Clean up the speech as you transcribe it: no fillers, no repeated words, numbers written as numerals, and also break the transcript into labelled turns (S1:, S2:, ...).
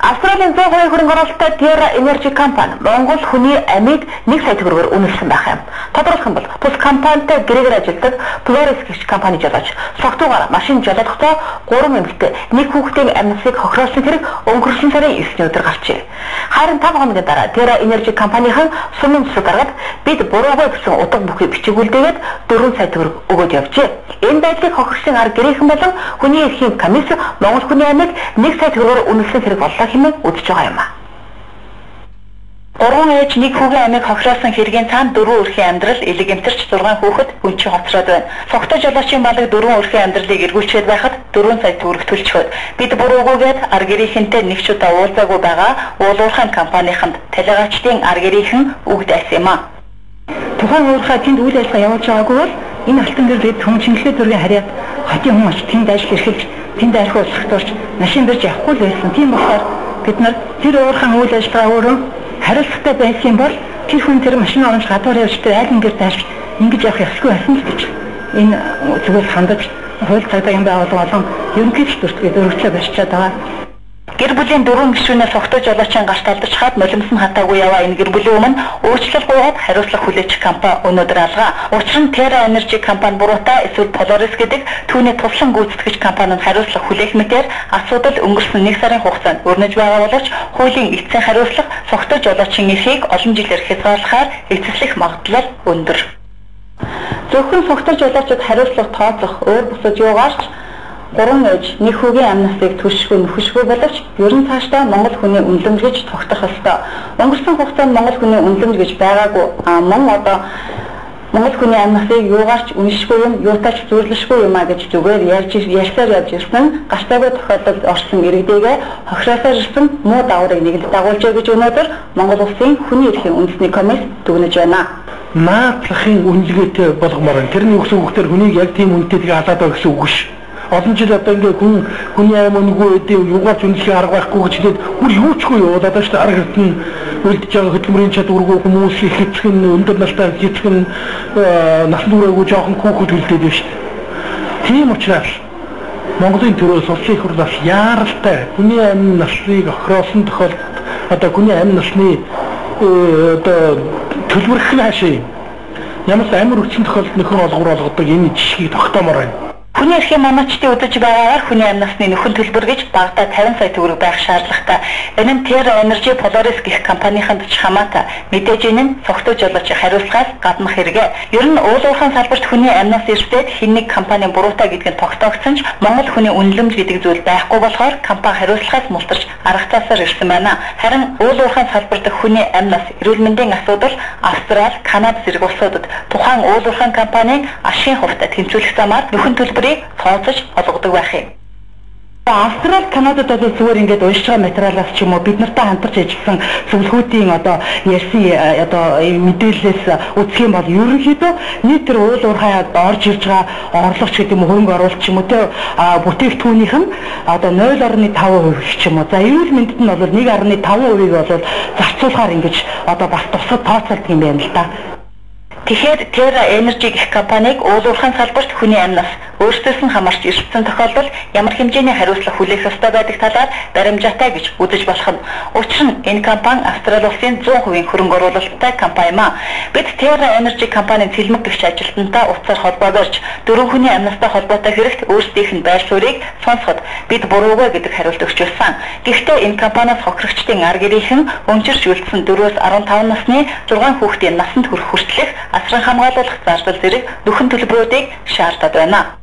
S1: Австралийн 100% хөрөнгө оруулалттай Terra Energy компани Монгол хүний амийг 1 сая төгрөгөөр үнэлсэн байх юм. Тодорхойлох юм бол бус компанитай гэрээгээр ажилладаг Polaris гэх компани жолооч согтуугаар машин жолоодохдоо 3 эмэгтэй нэг хүүхдийн амьсгалыг хохироосон хэрэг өнгөрсөн сарын 9-ний өдөр гарчээ. Харин 5 хоногийн дараа Terra Energy компанийн сумын засаг даргаад бид буруугүй гэсэн утга бүхий бичиг үлдээгээд 4 сая төгрөг өгөөд явжээ. Энэ байдлыг хохирсон арга гэрээхэн болон хүний эрхийн комисс Монгол хүний амийг 1 сая төгрөгөөр үнэлсэн хэрэг боллоо хэмээн үзэж байгаа юм. 3 ээж нэг хүүгийн амийг хохироосон хэргийн цаана 4 өрхийн амьдрал элэг эмтэрч 6 хүүхэд хүнчи хоцроод байна. Согтоо жолоочийн балаг 4 өрхийн амьдралыг эргүүлчихэд байхад 4 сая төгрөг төлчихөд бид буруугүйгээд арга гэрийнхэнтэй нэг ч удаа уулзаагүй байгаа уулуурхайн компанийханд талигаачдын арга гэрийнхэн үгд айсан юм а. Тухайн уурхай тэнд үйл ажиллагаа явуулж байгаагүй бол энэ алтан гэр бид хүн чингэлээ зургийн харьяат хотын хүмүүс тэнд ажил эрхэлж тэнд архи уулзахтурч машин дэрж явахгүй л байсан. Тийм болохоор бид нар тэр уурхайн үйл ажиллагаа өөрөө хариуцлагатай байсан юм бол тэр хүн тэр машин оромж гадуур явж тэр айл ингээд тааш ингэж явах ёсгүй байсан л гэж энэ зүгээс хандаж хууль цагдаагийн байгууллага болон ерөнхийдөө төрөлхтөд өргөдлөө барьчаад байгаа. Гэр бүлийн 4 гишүүнээс согтоо жолоочийн гарт алдаж хаад молимсон хатаагүй яваа энэ гэр бүлийн өмнө өөрчлөлт гуйгаад хариуцлага хүлээчих компани өнөөдөр алгаа. Учир нь Terra Energy компани буруутай эсвэл Polaris гэдэг түүний туслан гүйцэтгэгч компанид хариуцлага хүлээх мэтээр асуудал өнгөрсөн 1 сарын хугацаанд өрнөж байгаа боловч хуулийн эцсийн хариуцлага согтоо жолоочийн эрхийг олон жилээр хязгаарлахаар эцэслэх магадлал өндөр. Зөвхөн согтоо жолоочид хариуцлага тооцох өөр бусад юугаарч 3 ээж нэг хүүгийн амнасыг түшгүй нөхөшгүй боловч ерөн цаашдаа Монгол хүний үнэлэмж гэж тогтох ёстой. Өнгөрсөн хугацаанд Монгол хүний үнэлэмж гэж байгаагүй. Мөн одоо Монгол хүний амнасыг юугаарч үнэлшгүй юм, юутаач зөвлөшгүй юм а гэж зүгээр ярьсаар явж ирсэн гартаагүй тохиолдолд орсон иргэдийгээ хохироосоор ирсэн муу даврыг нэгэнд дагуулж гэж өнөөдөр Монгол улсын хүний эрхийн үндэсний комисс дүгнэж байна. Наадлахын үнэлгээтэй болгомоор тэрний өгсөн хүүхдэр хүнийг яг тийм үнэтэйг халаад байгаа гэсэн үг ш. Олон жил одоо ингээ хүний аим өнгөө өдөө юугаар зүнлэхээ арга байхгүй гэж хэлээд бүр юучгүй яваад шүү дээ аргад нь үлдэж байгаа хөдөлмөрийн чадваргүй хүмүүс их хэцхэн өндөр настай хэцхэн насан туршаагүй жоохон хүүхэд үлдээд байна шүү дээ. Тийм учраас Монголын төрөөс улсын их хурлаас яаралтай хүний амин насныг охироосон тохиолдолд одоо хүний амин насны одоо төлбөрх нь хаашаа юм. Ямар ч амар хүчин тохиолдолд нөхөр олгор олгодог энэ жишгийг тогтоомоор байна. Хүний эрхийн манайчдын удаж байгаагаар хүний амь насны нөхөн төлбөр гэж багадаа 50 сая төгрөг байх шаардлагатай. Энэ нь Terra Energy Polaris гэх компанийханд ч хамаатай. Мэдээж энэ нь согтоо жолоочийн хариуцлагаас гаднах хэрэгэ. Ер нь уулуурхайн салбарт хүний амь нас эрсдээд хэн нэг компани буруутай гэдг нь тогтоогдсон ч Монгол хүний үнэлэмж гэдэг зүйл байхгүй болохоор компани хариуцлагаас мултарч арга цаасаар ирсэн байна. Харин уулуурхайн салбарт хүний амь нас эрүүл мэндийн асуудал Австрали, Канада зэрэг улсуудад тухайн уулуурхайн компанийн ашигын хувьтай тэнцвэрлэх замаар нөхөн төлбөрийг тооцож олгодог байх юм. Австрали, Канадад одоо зүгээр ингээд уншиж байгаа материалаас ч юм уу бид нартай хамтарч ажилласан зөвлөхүүдийн одоо ярьсан одоо мэдээлэлээс үзэх юм бол ерөнхийдөө нийт төр уул уурхай орж ирж байгаа орлогч гэдэг юм хөрөнгө оруулалт ч юм уу те бүтээгдэхүүнийх нь одоо 0.5% ч юм уу. За эрүүл мэндэд нь бол 1.5%-ийг бол зарцуулахаар ингэж одоо бас тусгад тооцоолдог юм байна л да. Тэгэхээр Terra Energy гэх компаниг уулуурхайн салбарт хүний амь нас өөрсдөөс нь хамаарч эрсдсэн тохиолдолд ямар хэмжээний хариуцлага хүлээх ёстой байдаг талаар баримжаатай гэж үзэж болох нь. Учир нь энэ компани Австрали улсын 100% хөрөнгө оруулалттай компани маа. Бид Terra Energy компанийн цэлмэгдэгч ажилтнтай утсаар холбоо барьж 4 хүний амь настай холбоотой хэрэгт өөрсдийнх нь байр суурийг сонсоход бид буруугүй гэдэг хариулт өгчүүлсэн. Гэхдээ энэ компаниас хохирогчдын арга гэрийнхэн өмчирч үлдсэн 4-өөс 15 насны 6 хүүхдийн насанд хүрэх хүртэлх асран хамгаалуулах зардал зэрэг нөхөн төлбөрүүдийг шаардаад байна.